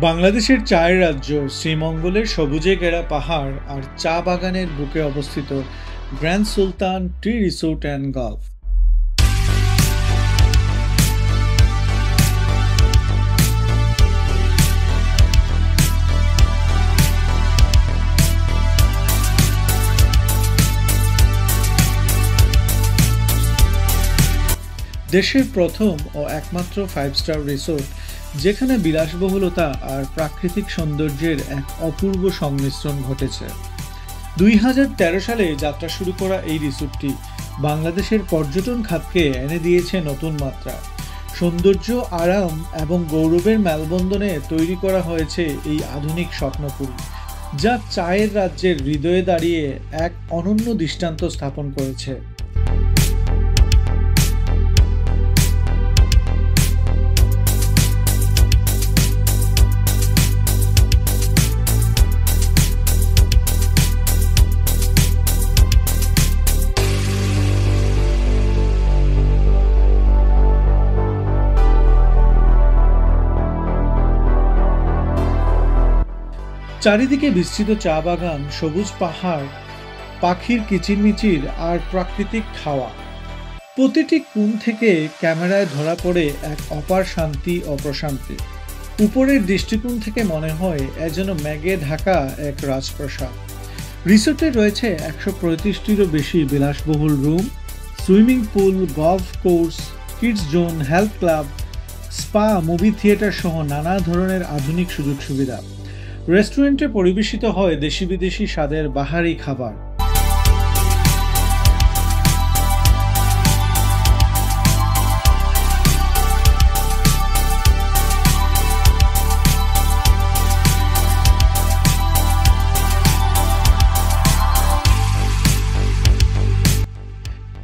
বাংলাদেশের চায়ের রাজ্য শ্রীমঙ্গলের সবুজে ঘেরা পাহাড় আর চা বাগানের বুকে অবস্থিত grand Sultan tea resort and golf. দেশের প্রথম ও একমাত্র 5 স্টার রিসোর্ট, যেখানে বিলাসবহুলতা আর প্রাকৃতিক সৌন্দর্যের এক অপূর্ব সংমিশ্রণ ঘটেছে। 2013 সালে যাত্রা শুরু করা এই রিসোর্টটি বাংলাদেশের পর্যটন খাতকে এনে দিয়েছে নতুন মাত্রা। সৌন্দর্য, আরাম এবং গৌরবের মেলবন্ধনে তৈরি করা হয়েছে এই আধুনিক স্বপ্নপুরী, যা চায়ের রাজ্যের হৃদয়ে দাঁড়িয়ে এক অনন্য দৃষ্টান্ত স্থাপন করেছে। চারিদিকে বিস্তৃত চা বাগান, সবুজ পাহাড়, পাখির কিচিরমিচির আর প্রাকৃতিক হাওয়া। প্রতিটি কোণ থেকে ক্যামেরায় ধরা পড়ে এক অপার শান্তি ও প্রশান্তি। উপরের দৃষ্টিকোণ থেকে মনে হয় এ যেন মেঘে ঢাকা এক রাজপ্রাসাদ। রিসোর্টে রয়েছে 135টিরও বেশি বিলাসবহুল room, swimming pool, golf course, kids zone, health club, spa, movie theatre সহ নানা ধরনের আধুনিক সুযোগ সুবিধা। রেস্টুরেন্টে পরিবেশিত হয় দেশি বিদেশি স্বাদের বাহারি খাবার।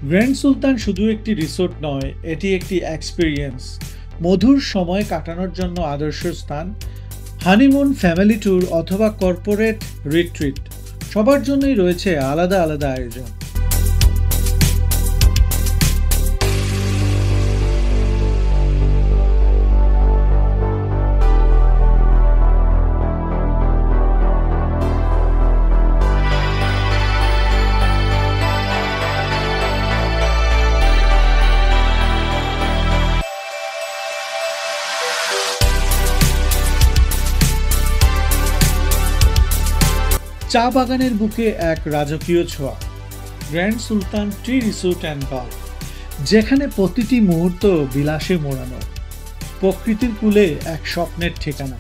গ্র্যান্ড সুলতান শুধু একটি রিসোর্ট নয়, এটি একটি এক্সপিরিয়েন্স। মধুর সময় কাটানোর জন্য আদর্শ স্থান। হানিমুন, ফ্যামিলি ট্যুর অথবা কর্পোরেট রিট্রিট, সবার জন্যই রয়েছে আলাদা আলাদা আয়োজন। চা বাগানের বুকে এক রাজকীয় ছোঁয়া। Grand Sultan tea resort and golf, যেখানে প্রতিটি মুহূর্ত বিলাসে মোড়ানো, প্রকৃতির কূলে এক স্বপ্নের ঠিকানা।